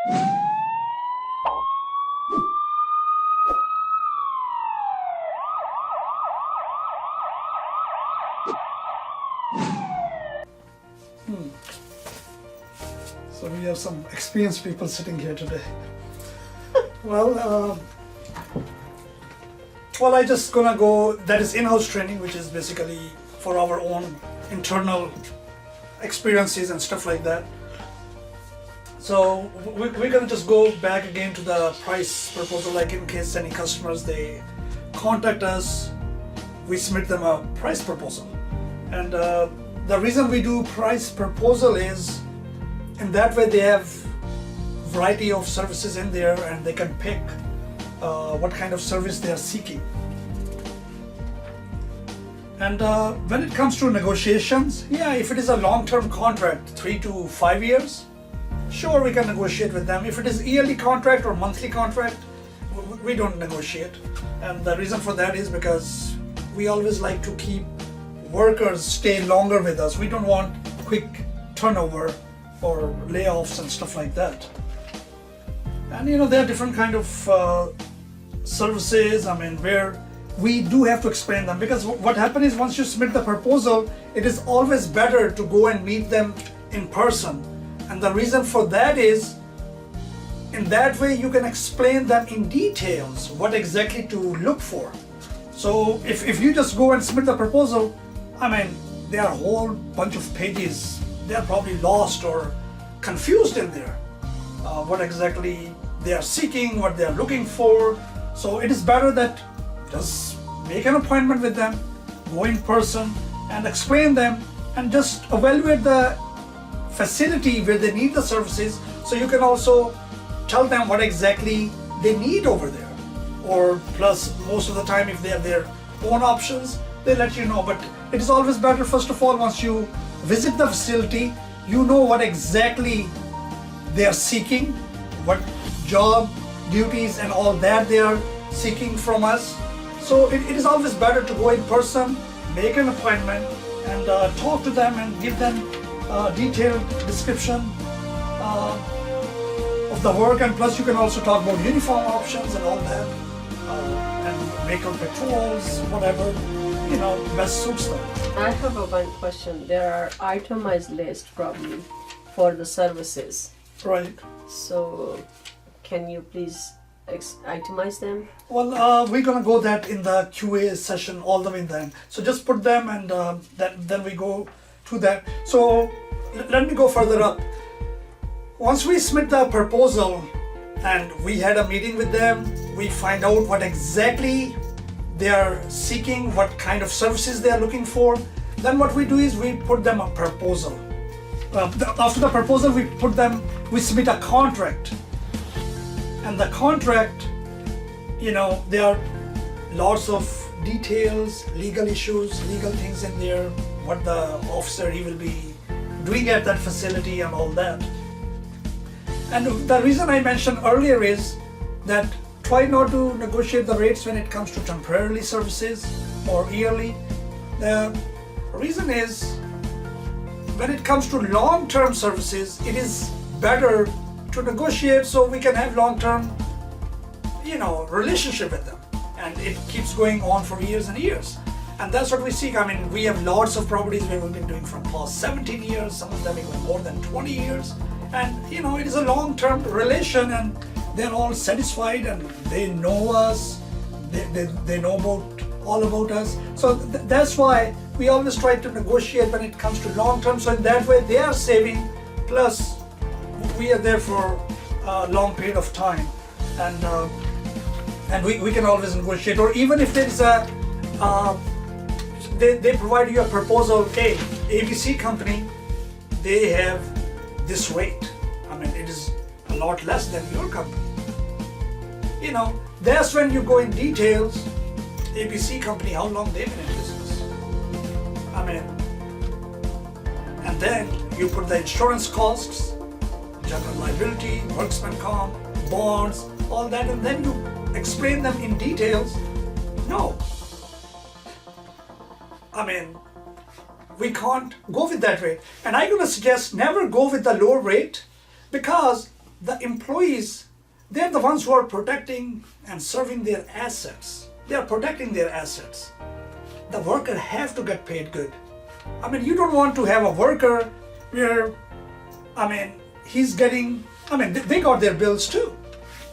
So we have some experienced people sitting here today. Well, I just gonna go, that is in-house training, which is basically for our own internal experiences and stuff like that. So we're gonna just go back again to the price proposal, like in case any customers, they contact us, we submit them a price proposal. And the reason we do price proposal is, in that way they have variety of services in there and they can pick what kind of service they are seeking. And when it comes to negotiations, yeah, if it is a long-term contract, 3 to 5 years, sure, we can negotiate with them. If it is yearly contract or monthly contract, we don't negotiate. And the reason for that is because we always like to keep workers stay longer with us. We don't want quick turnover or layoffs and stuff like that. And there are different kind of services, where we do have to explain them, because what happens is once you submit the proposal, it is always better to go and meet them in person. And the reason for that is, in that way you can explain them in details what exactly to look for. So if you just go and submit the proposal, there are a whole bunch of pages, they are probably lost or confused in there, what exactly they are seeking, what they are looking for. So it is better that just make an appointment with them, go in person and explain them, and just evaluate the facility where they need the services, so you can also tell them what exactly they need over there. Or plus, most of the time, if they have their own options, they let you know. But it is always better, first of all, once you visit the facility, you know what exactly they are seeking, what job duties and all that they are seeking from us. So it is always better to go in person, make an appointment, and talk to them and give them a detailed description of the work. And plus you can also talk about uniform options and all that, and vehicle patrols, whatever best suits them. I have one question. There are itemized lists probably for the services. Right. So can you please itemize them? Well, we're gonna go that in the QA session all the way in the end. So just put them, and then we go to that. So let me go further up. Once we submit the proposal and we had a meeting with them, we find out what exactly they are seeking, what kind of services they are looking for. Then what we do is we put them a proposal. After the proposal, we submit a contract. And the contract, there are lots of details, legal issues, legal things in there, what the officer he will be doing at that facility and all that. And the reason I mentioned earlier is that try not to negotiate the rates when it comes to temporary services or yearly. The reason is, when it comes to long-term services, it is better to negotiate so we can have long-term, relationship with them, and it keeps going on for years and years. And that's what we seek. We have lots of properties where we've been doing from past 17 years, some of them even more than 20 years. And it is a long-term relation, and they're all satisfied and they know us, they know all about us. So that's why we always try to negotiate when it comes to long-term, so in that way they are saving, plus we are there for a long period of time, and we can always negotiate. Or even if there is they provide you a proposal, hey, ABC company, they have this rate. It is a lot less than your company. That's when you go in details. ABC company, how long they've been in business. And then you put the insurance costs, general liability, worksman comp, bonds, all that, and then you explain them in details. No. We can't go with that rate. And I'm going to suggest never go with the lower rate, because the employees, they're the ones who are protecting and serving their assets. They are protecting their assets. The worker have to get paid good. I mean, you don't want to have a worker where, I mean, he's getting, I mean, they got their bills too.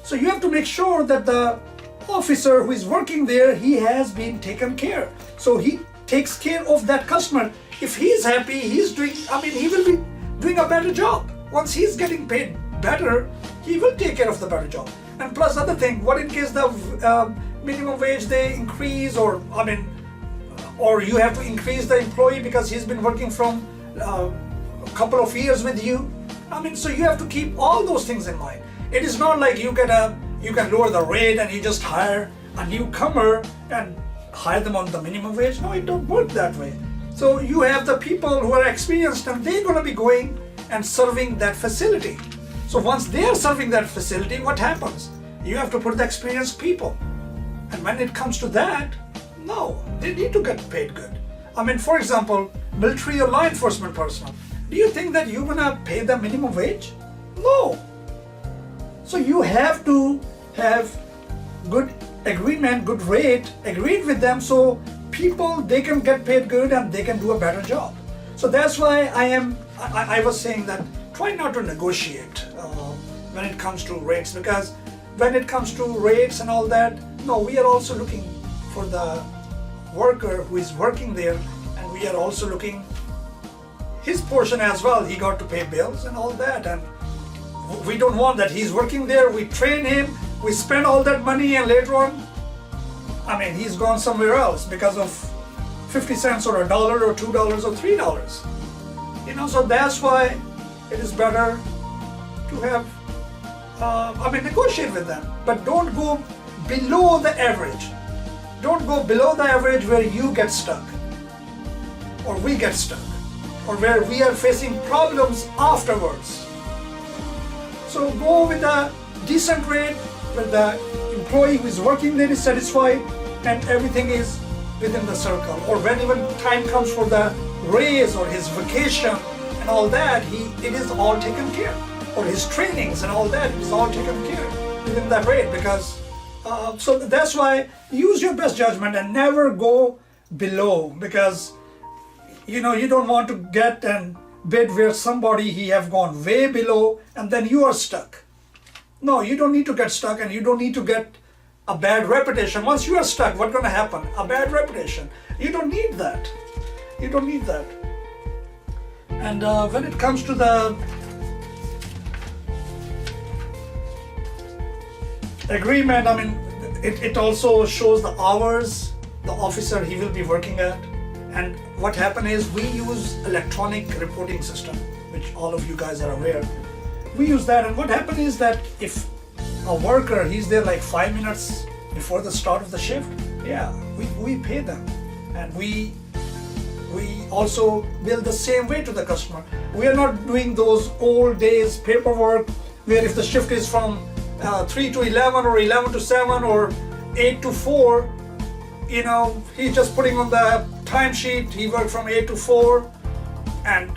So you have to make sure that the officer who is working there, he has been taken care. So he takes care of that customer. If he's happy, he's doing, I mean, he will be doing a better job. Once he's getting paid better, he will take care of the better job. And plus other thing, what in case the minimum wage they increase, or I mean, or you have to increase the employee because he's been working from a couple of years with you. I mean, so you have to keep all those things in mind. It is not like you can lower the rate and you just hire a newcomer and hire them on the minimum wage. No, it don't work that way. So you have the people who are experienced and they're going to be going and serving that facility. So once they are serving that facility, what happens? You have to put the experienced people. And when it comes to that, no, they need to get paid good. I mean, for example, military or law enforcement personnel. Do you think that you're gonna pay the minimum wage? No. So you have to have good agreement, good rate, agreed with them so people, they can get paid good and they can do a better job. So that's why I was saying that try not to negotiate when it comes to rates, because when it comes to rates and all that, no, we are also looking for the worker who is working there, and we are also looking his portion as well. He got to pay bills and all that, and we don't want that he's working there, we train him, we spend all that money, and later on, I mean, he's gone somewhere else because of 50 cents or $1 or $2 or $3. You know, so that's why it is better to have, negotiate with them, but don't go below the average. Don't go below the average where you get stuck, or we get stuck, or where we are facing problems afterwards. So go with a decent rate, where the employee who is working there is satisfied and everything is within the circle. Or when even time comes for the raise or his vacation and all that, it is all taken care. Or his trainings and all that, it is all taken care within that rate. Because so that's why use your best judgment and never go below, because you know you don't want to get and bid where somebody he have gone way below and then you are stuck. No, you don't need to get stuck, and you don't need to get a bad reputation. Once you are stuck, what's going to happen? A bad reputation. You don't need that. You don't need that. And when it comes to the agreement, I mean, it also shows the hours the officer he will be working at. And what happened is we use electronic reporting system, which all of you guys are aware. We use that, and what happened is that if a worker, he's there like 5 minutes before the start of the shift, yeah, we pay them. And we also bill the same way to the customer. We are not doing those old days paperwork where if the shift is from 3 to 11 or 11 to 7 or 8 to 4, you know, he's just putting on the timesheet, he worked from 8 to 4, and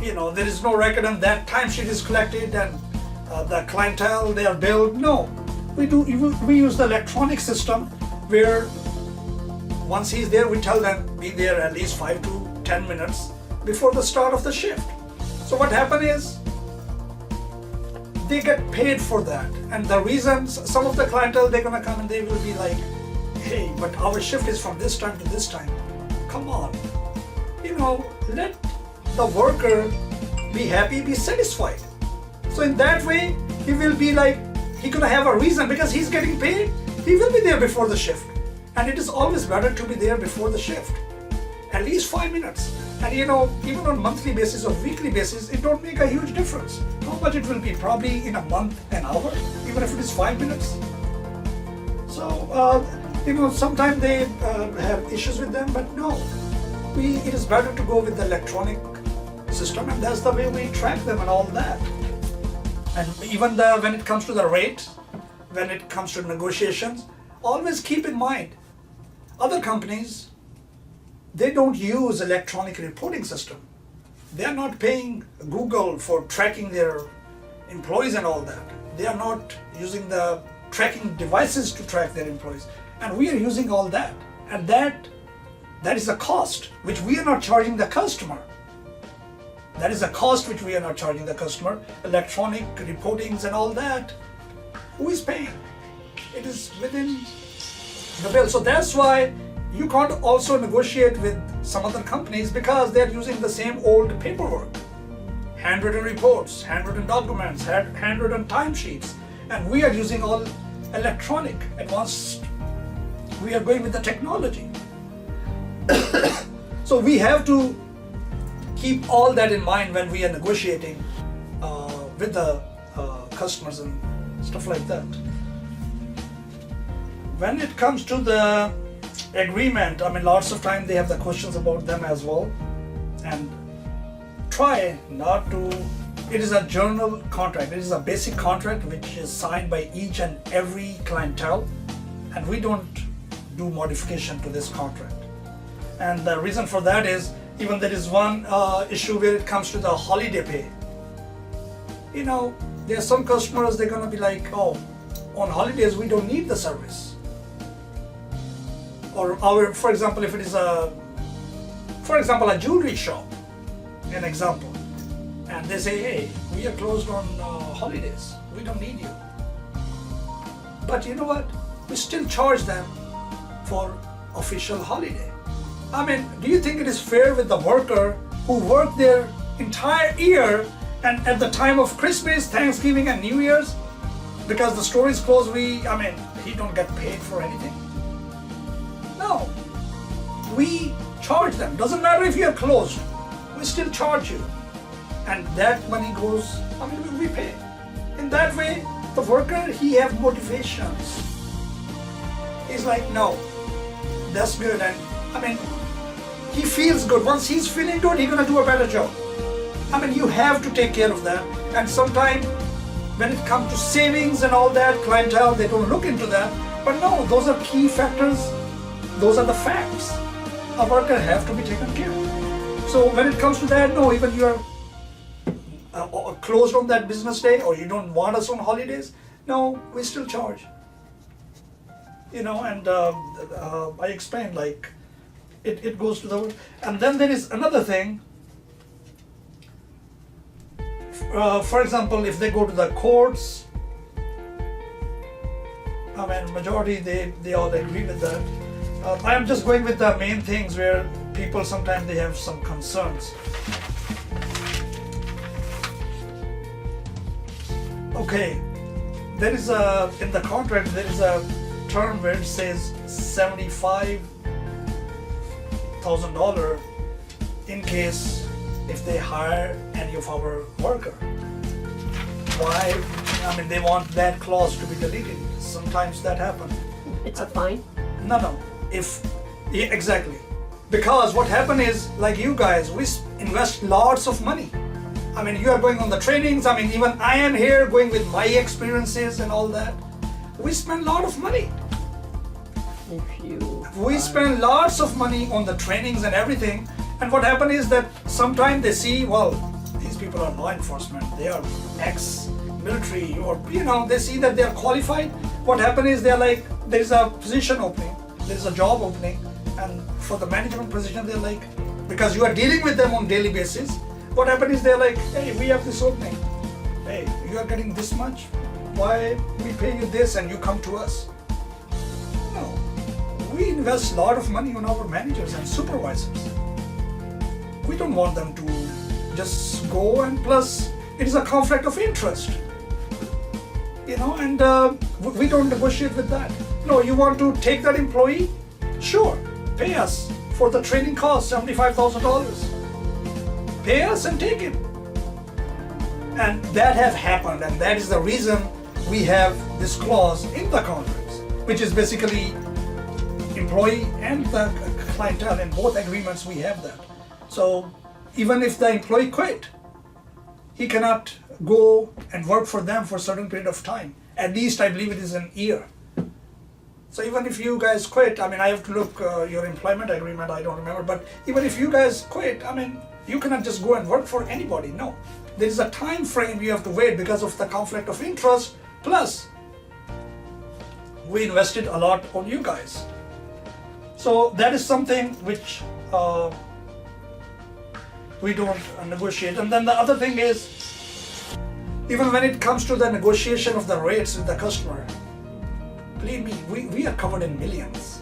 you know, there is no record, and that timesheet is collected and the clientele, they are billed. No, we use the electronic system where once he's there, we tell them be there at least 5 to 10 minutes before the start of the shift. So what happened is they get paid for that, and the reasons, some of the clientele, they're gonna come and they will be like, hey, but our shift is from this time to this time. Come on, you know, let the worker be happy, be satisfied. So in that way, he will be like, he's gonna have a reason, because he's getting paid, he will be there before the shift. And it is always better to be there before the shift, at least 5 minutes. And you know, even on monthly basis or weekly basis, it don't make a huge difference. How much it will be? Probably in a month, an hour, even if it is 5 minutes. So, you know, sometimes they have issues with them, but no. It is better to go with the electronic system, and that's the way we track them and all that. And even when it comes to the rate, when it comes to negotiations, always keep in mind, other companies, they don't use electronic reporting system. They are not paying Google for tracking their employees and all that. They are not using the tracking devices to track their employees. And we are using all that. And that is a cost which we are not charging the customer. That is a cost which we are not charging the customer. Electronic reportings and all that. Who is paying? It is within the bill. So that's why you can't also negotiate with some other companies, because they're using the same old paperwork. Handwritten reports, handwritten documents, handwritten timesheets. And we are using all electronic, advanced. We are going with the technology. So we have to keep all that in mind when we are negotiating with the customers and stuff like that. When it comes to the agreement, I mean, lots of time they have the questions about them as well. And try not to, it is a journal contract. It is a basic contract which is signed by each and every clientele. And we don't do modification to this contract. And the reason for that is, even there is one issue where it comes to the holiday pay. You know, there are some customers, they're gonna be like, oh, on holidays we don't need the service. Or for example, if it is a jewelry shop, an example, and they say, hey, we are closed on holidays, we don't need you. But you know what? We still charge them for official holiday. I mean, do you think it is fair with the worker who worked their entire year, and at the time of Christmas, Thanksgiving and New Year's, because the store is closed, he don't get paid for anything? No, we charge them. Doesn't matter if you are closed, we still charge you. And that money goes, we pay. In that way, the worker, he have motivations. He's like, no, that's good. And he feels good. Once he's feeling good, he's gonna do a better job. You have to take care of that. And sometimes when it comes to savings and all that, clientele, they don't look into that. But no, those are key factors. Those are the facts. A worker have to be taken care of. So when it comes to that, no, even you are closed on that business day, or you don't want us on holidays, no, we still charge. And I explained, like, it goes to the, and then there is another thing. For example, if they go to the courts, majority, they all agree with that. I am just going with the main things where people sometimes they have some concerns. Okay, there is in the contract there is a term where it says $75,000 in case if they hire any of our worker. Why? They want that clause to be deleted. Sometimes that happens. It's a fine? No. Exactly. Because what happened is, like you guys, we invest lots of money. You are going on the trainings. Even I am here going with my experiences and all that. We spend a lot of money. We spend lots of money on the trainings and everything. And what happened is that sometimes they see, well, these people are law enforcement. They are ex-military, or they see that they are qualified. What happened is they're like, there is a position opening. There's a job opening, and for the management position, they're like, because you are dealing with them on daily basis, what happened is they're like, hey, we have this opening. Hey, you are getting this much. Why we pay you this and you come to us? No, we invest a lot of money on our managers and supervisors. We don't want them to just go, and plus it is a conflict of interest. And we don't negotiate with that. No, you want to take that employee? Sure, pay us for the training cost, $75,000. Pay us and take him. And that have happened, and that is the reason we have this clause in the contracts, which is basically employee and the clientele. In both agreements we have that. So even if the employee quit, he cannot go and work for them for a certain period of time. At least I believe it is an year. So even if you guys quit, I have to look your employment agreement, I don't remember, but even if you guys quit, You cannot just go and work for anybody. No, there is a time frame you have to wait because of the conflict of interest. Plus, we invested a lot on you guys. So that is something which we don't negotiate. And then the other thing is, even when it comes to the negotiation of the rates with the customer, believe me, we are covered in millions.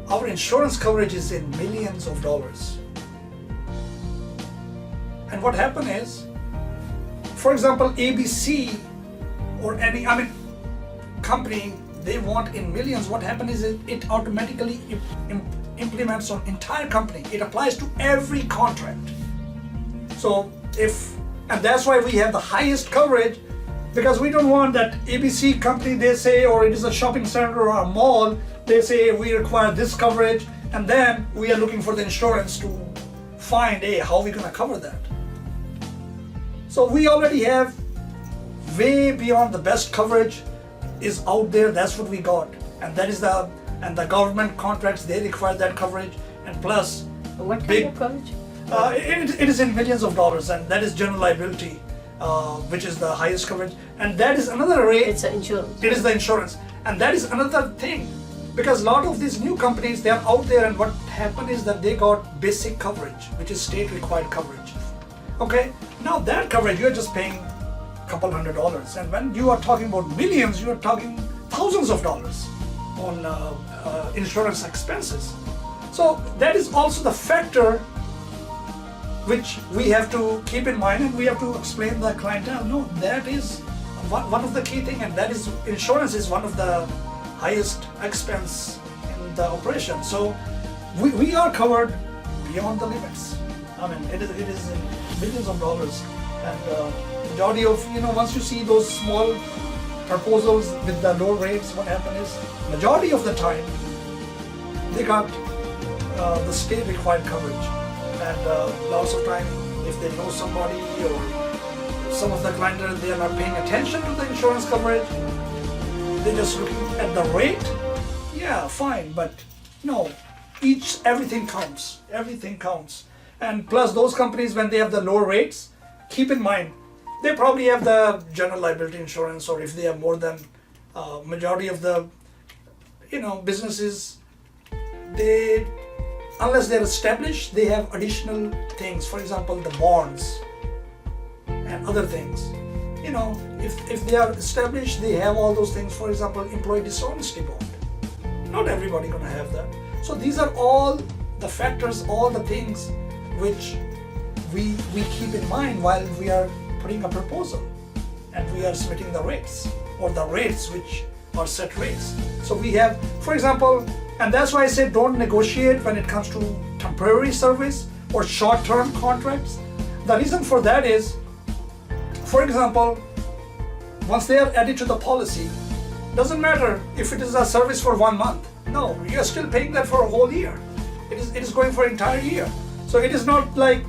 Our insurance coverage is in millions of dollars. And what happened is, for example, ABC or any company, they want in millions. What happened is it automatically implements on entire company. It applies to every contract. So and that's why we have the highest coverage, because we don't want that ABC company, they say, or it is a shopping center or a mall, they say we require this coverage, and then we are looking for the insurance to find, hey, how are we gonna cover that? So we already have way beyond the best coverage is out there. That's what we got, and that is the government contracts, they require that coverage, and plus What kind of coverage? It is in millions of dollars, and that is general liability, which is the highest coverage, and that is another rate. It's the insurance. It is the insurance, and that is another thing, because a lot of these new companies, they are out there, and what happened is that they got basic coverage, which is state required coverage. Okay, now that coverage you're just paying a couple $100, and when you are talking about millions, you are talking thousands of dollars on insurance expenses. So that is also the factor which we have to keep in mind, and we have to explain the clientele. No, that is one of the key things, and that is insurance is one of the highest expense in the operation. So we are covered beyond the limits. It is in millions of dollars, and majority of, once you see those small proposals with the low rates, what happened is majority of the time they got the state required coverage. And lots of time, if they know somebody or some of the clientele, they are not paying attention to the insurance coverage. They're just looking at the rate. Yeah, fine, but no, everything counts. Everything counts. And plus, those companies, when they have the lower rates, keep in mind, they probably have the general liability insurance, or if they have more than majority of the businesses, unless they're established, they have additional things. For example, the bonds and other things. If they are established, they have all those things. For example, employee dishonesty bond. Not everybody gonna have that. So these are all the factors, all the things which we keep in mind while we are putting a proposal and we are submitting the rates, or the rates which are set rates. So we have, for example, and that's why I say don't negotiate when it comes to temporary service or short-term contracts. The reason for that is, for example, once they are added to the policy, doesn't matter if it is a service for 1 month. No, you are still paying that for a whole year. It is going for an entire year. So it is not like,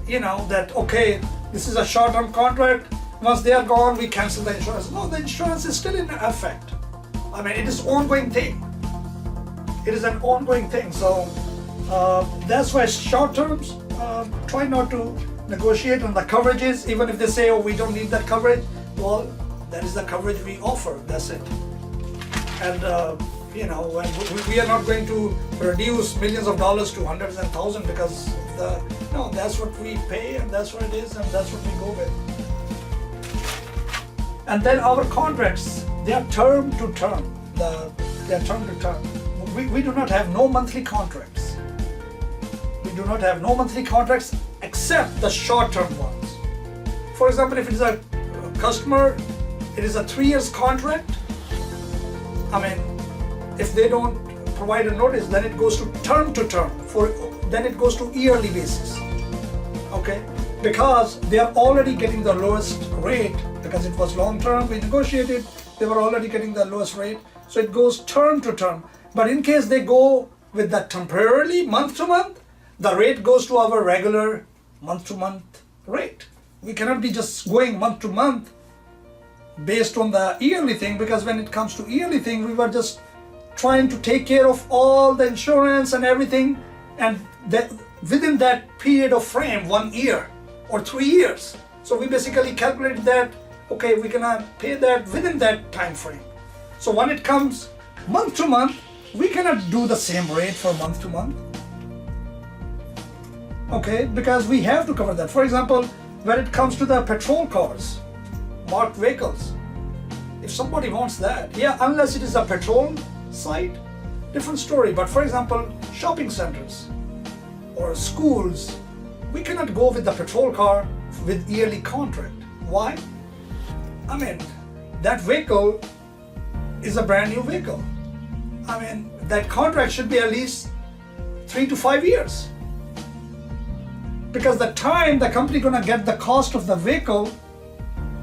that, okay, this is a short-term contract. Once they are gone, we cancel the insurance. No, the insurance is still in effect. It is ongoing thing. It is an ongoing thing. So that's why short terms, try not to negotiate on the coverages, even if they say, oh, we don't need that coverage. Well, that is the coverage we offer. That's it. And when we are not going to reduce millions of dollars to hundreds and thousands, because that's what we pay, and that's what it is, and that's what we go with. And then our contracts, they are term to term. They are term to term. We do not have no monthly contracts. We do not have no monthly contracts except the short-term ones. For example, if it is a customer, it is a 3 years contract. If they don't provide a notice, then it goes to term. Then it goes to yearly basis. Okay, because they are already getting the lowest rate, because it was long-term. We negotiated. They were already getting the lowest rate, so it goes term to term. But in case they go with that temporarily, month to month, the rate goes to our regular month to month rate. We cannot be just going month to month based on the yearly thing, because when it comes to yearly thing, we were just trying to take care of all the insurance and everything, and within that period of frame, 1 year or 3 years. So we basically calculate that, okay, we're gonna pay that within that time frame. So when it comes month to month, we cannot do the same rate for month to month. Okay, because we have to cover that. For example, when it comes to the patrol cars, marked vehicles, if somebody wants that, yeah, unless it is a patrol site, different story. But for example, shopping centers or schools, we cannot go with the patrol car with yearly contract. Why? I mean, that vehicle is a brand new vehicle. I mean, that contract should be at least 3 to 5 years. Because the time the company gonna get the cost of the vehicle,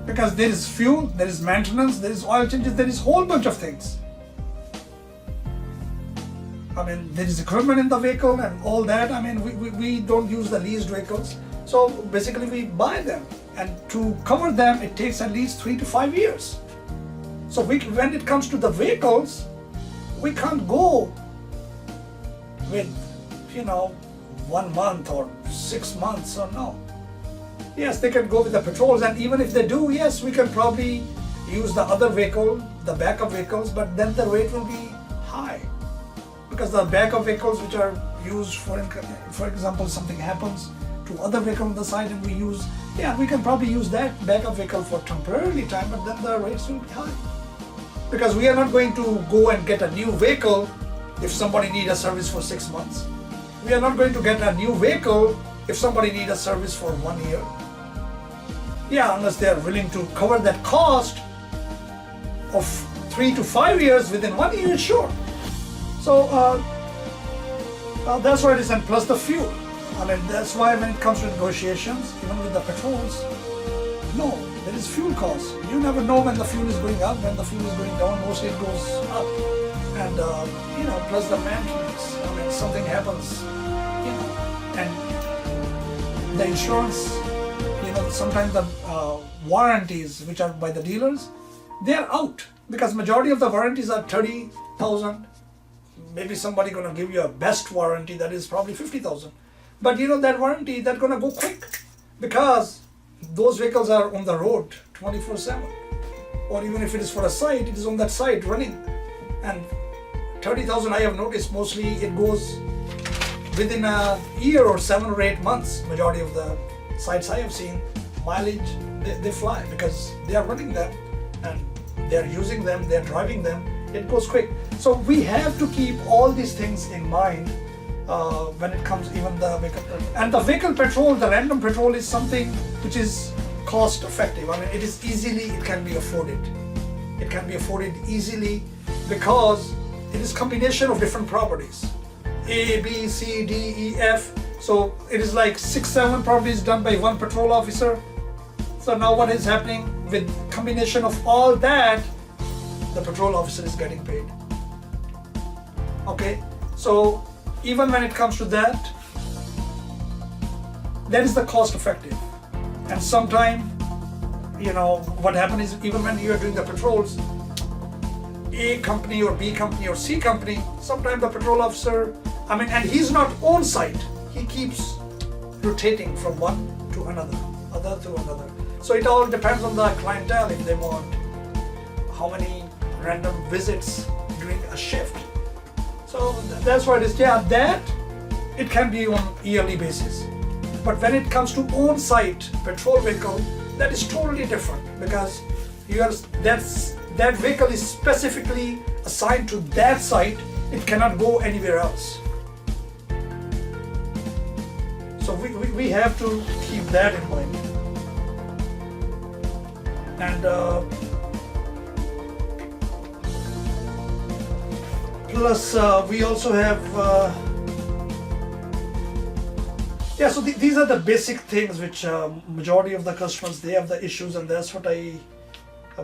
because there is fuel, there is maintenance, there is oil changes, there is a whole bunch of things. I mean, there is equipment in the vehicle and all that. I mean, we don't use the leased vehicles. So basically we buy them, and to cover them, it takes at least 3 to 5 years. So when it comes to the vehicles, we can't go with, 1 month or 6 months or no. Yes, they can go with the patrols, and even if they do, yes, we can probably use the other vehicle, the backup vehicles, but then the rate will be high. Because the backup vehicles which are used for example, something happens to other vehicle on the side and we can probably use that backup vehicle for temporarily time, but then the rates will be high. Because we are not going to go and get a new vehicle if somebody needs a service for 6 months. We are not going to get a new vehicle if somebody needs a service for 1 year. Yeah, unless they are willing to cover that cost of 3 to 5 years within 1 year, sure. So that's what it is, and plus the fuel. I mean, that's why when it comes to negotiations, even with the patrols, no, there is fuel costs. You never know when the fuel is going up, when the fuel is going down. Mostly it goes up, and plus the maintenance. I mean, something happens, and the insurance. Sometimes the warranties which are by the dealers, they are out because majority of the warranties are 30,000. Maybe somebody gonna give you a best warranty that is probably 50,000. But that warranty that's gonna go quick because those vehicles are on the road 24/7. Or even if it is for a site, it is on that site running. And 30,000, I have noticed mostly it goes within a year or 7 or 8 months. Majority of the sites I have seen, mileage, they fly because they are running them and they're using them, they're driving them. It goes quick. So we have to keep all these things in mind when it comes even the vehicle. And the vehicle patrol, the random patrol is something which is cost effective. I mean, it can be afforded. It can be afforded easily because it is combination of different properties. A, B, C, D, E, F. So it is like 6, 7 properties done by one patrol officer. So now what is happening with combination of all that, the patrol officer is getting paid. Okay, so even when it comes to that is the cost effective. And sometimes, what happens is even when you are doing the patrols, A company or B company or C company, sometimes the patrol officer, and he's not on site. He keeps rotating from one to another, other to another. So it all depends on the clientele if they want how many random visits during a shift. So that's what it is. Yeah, that it can be on yearly basis. But when it comes to on-site patrol vehicle, that is totally different because that vehicle is specifically assigned to that site. It cannot go anywhere else. So we have to keep that in mind. And plus we also have so these are the basic things which majority of the customers, they have the issues, and that's what I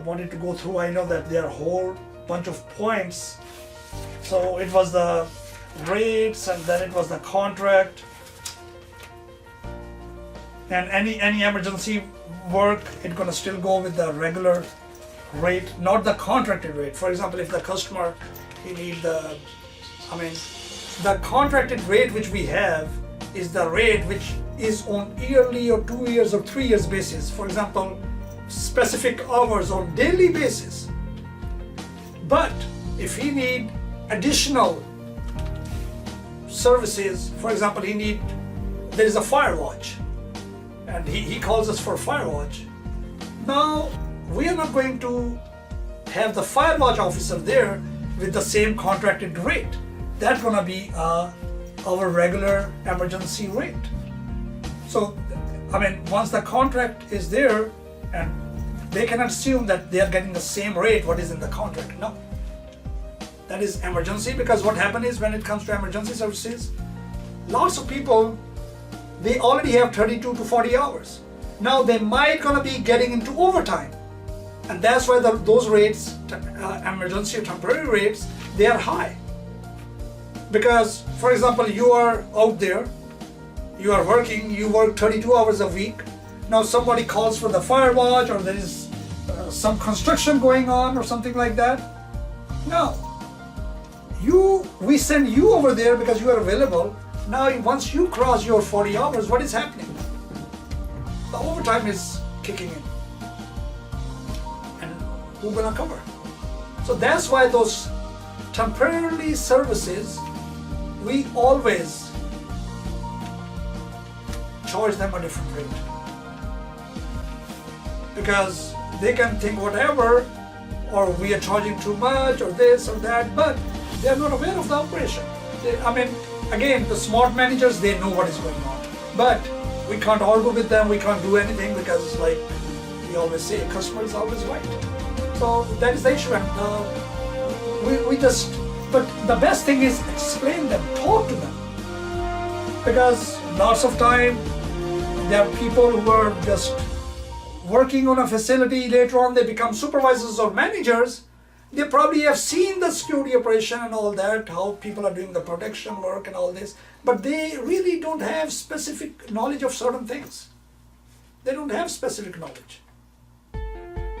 wanted to go through. I know that there are a whole bunch of points. So it was the rates, and then it was the contract, and any emergency work, it's gonna still go with the regular rate, not the contracted rate. For example, if the customer, he need the contracted rate which we have is the rate which is on yearly or 2 years or 3 years basis. For example, specific hours on daily basis. But if he need additional services, for example, there is a fire watch and he calls us for fire watch. Now, we are not going to have the fire watch officer there with the same contracted rate. That's gonna be our regular emergency rate. So, I mean, once the contract is there, and they cannot assume that they are getting the same rate what is in the contract. No. That is emergency, because what happens is when it comes to emergency services, lots of people, they already have 32 to 40 hours. Now they might gonna be getting into overtime. And that's why those rates, emergency or temporary rates, they are high. Because, for example, you are out there, you are working, you work 32 hours a week. Now somebody calls for the fire watch, or there is some construction going on or something like that. No. We send you over there because you are available. Now once you cross your 40 hours, what is happening? The overtime is kicking in. And who's gonna cover? So that's why those temporary services, we always charge them a different rate. Because they can think whatever, or we are charging too much, or this or that, but they are not aware of the operation. Again, the smart managers, they know what is going on. But we can't argue with them, we can't do anything, because like we always say, customer is always right. So that is the issue, and but the best thing is explain them, talk to them. Because lots of time, there are people who are just working on a facility, later on they become supervisors or managers. They probably have seen the security operation and all that, how people are doing the protection work and all this, but they really don't have specific knowledge of certain things. They don't have specific knowledge.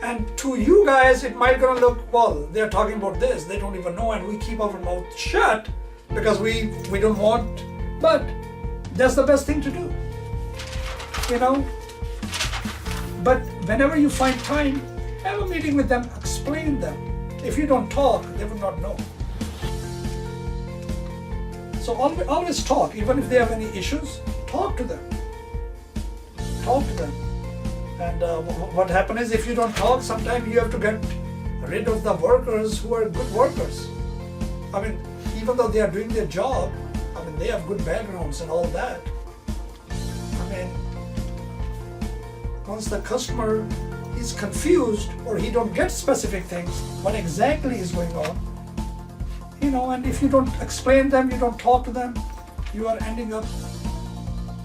And to you guys, it might gonna look, well, they're talking about this, they don't even know, and we keep our mouth shut because we don't want, but that's the best thing to do, But whenever you find time, have a meeting with them, explain them. If you don't talk, they will not know. So always talk, even if they have any issues, talk to them. Talk to them. And what happens is, if you don't talk, sometimes you have to get rid of the workers who are good workers. Even though they are doing their job, they have good backgrounds and all that. Once the customer is confused, or he don't get specific things, what exactly is going on, and if you don't explain them, you don't talk to them, you are ending up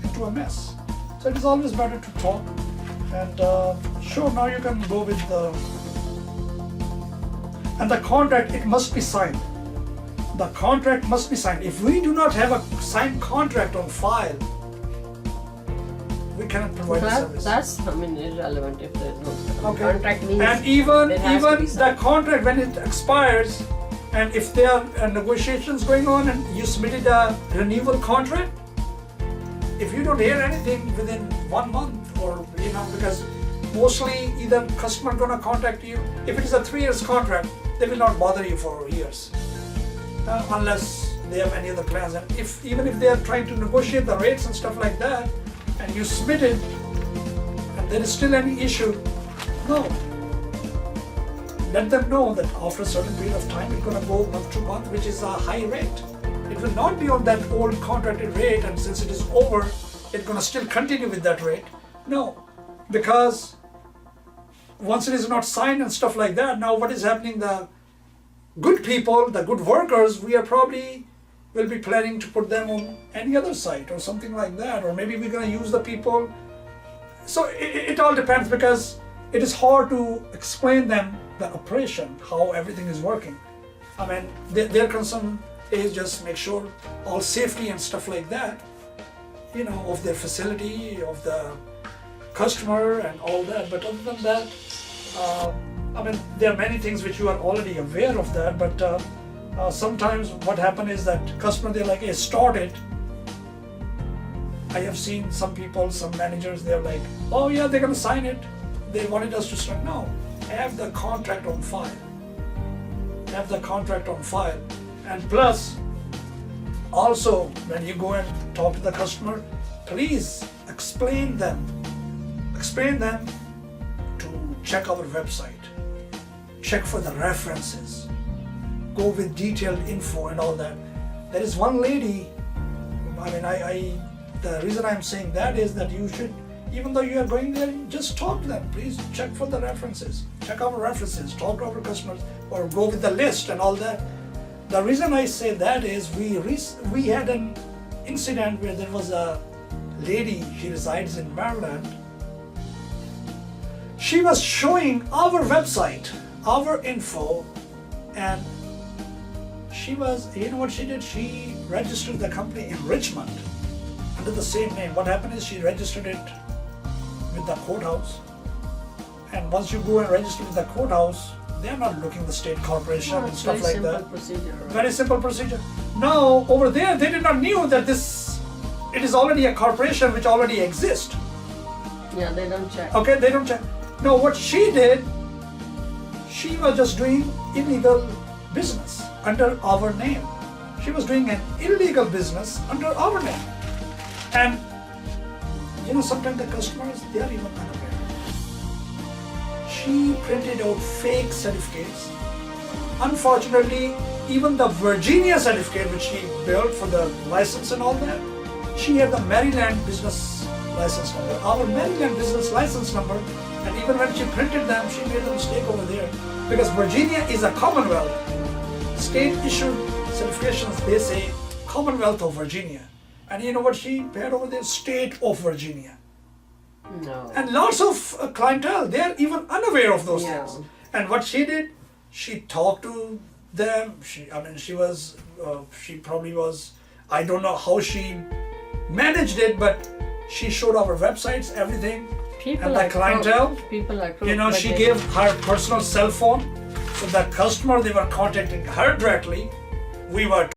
into a mess. So it is always better to talk. And sure, now you can go with and the contract, it must be signed. The contract must be signed. If we do not have a signed contract on file, we cannot provide the service. That's irrelevant if there is no contract. Means and even the contract, when it expires, and if there are negotiations going on and you submitted a renewal contract, if you don't hear anything within 1 month, or because mostly either customer gonna contact you. If it is a 3 years contract, they will not bother you for years, unless they have any other plans. And even if they are trying to negotiate the rates and stuff like that, and you submit it, and there is still any issue, no. Let them know that after a certain period of time, it's going to go month to month, which is a high rate. It will not be on that old contracted rate, and since it is over, it's going to still continue with that rate. No, because once it is not signed and stuff like that, now what is happening? The good people, the good workers, we are probably will be planning to put them on any other site or something like that, or maybe we're going to use the people. So it all depends, because it is hard to explain them the operation, how everything is working. Their concern is just make sure all safety and stuff like that, of their facility, of the customer and all that. But other than that, there are many things which you are already aware of that, but sometimes what happens is that customer, they're like, hey, start it. I have seen some people, some managers, they're like, oh yeah, they're gonna sign it. They wanted us to start. No, have the contract on file. Have the contract on file. And plus, also, when you go and talk to the customer, please explain them to check our website, check for the references, go with detailed info and all that. There is one lady, the reason I'm saying that is that you should, even though you are going there, just talk to them. Please check for the references, check our references, talk to our customers, or go with the list and all that. The reason I say that is we had an incident where there was a lady, she resides in Maryland. She was showing our website, our info, and you know what she did? She registered the company in Richmond under the same name. What happened is she registered it with the courthouse. And once you go and register with the courthouse, they're not looking at the state corporation and stuff like that. Procedure, right? Very simple procedure. Now, over there, they did not knew that it is already a corporation which already exists. Yeah, they don't check. Okay, they don't check. No, what she did, she was just doing illegal business under our name. She was doing an illegal business under our name. And, sometimes the customers, they are even unaware. She printed out fake certificates. Unfortunately, even the Virginia certificate which she built for the license and all that, she had the Maryland business license number, our Maryland business license number, and even when she printed them, she made a mistake over there because Virginia is a Commonwealth. State issued certifications, they say Commonwealth of Virginia. And you know what she had over there? State of Virginia. No. And lots of clientele, they are even unaware of those Yeah. things. And what she did, she talked to them. She probably was, I don't know how she managed it, but she showed our websites, everything. People and the clientele, people are crooked, she gave her personal cell phone. So the customer, they were contacting her directly. We were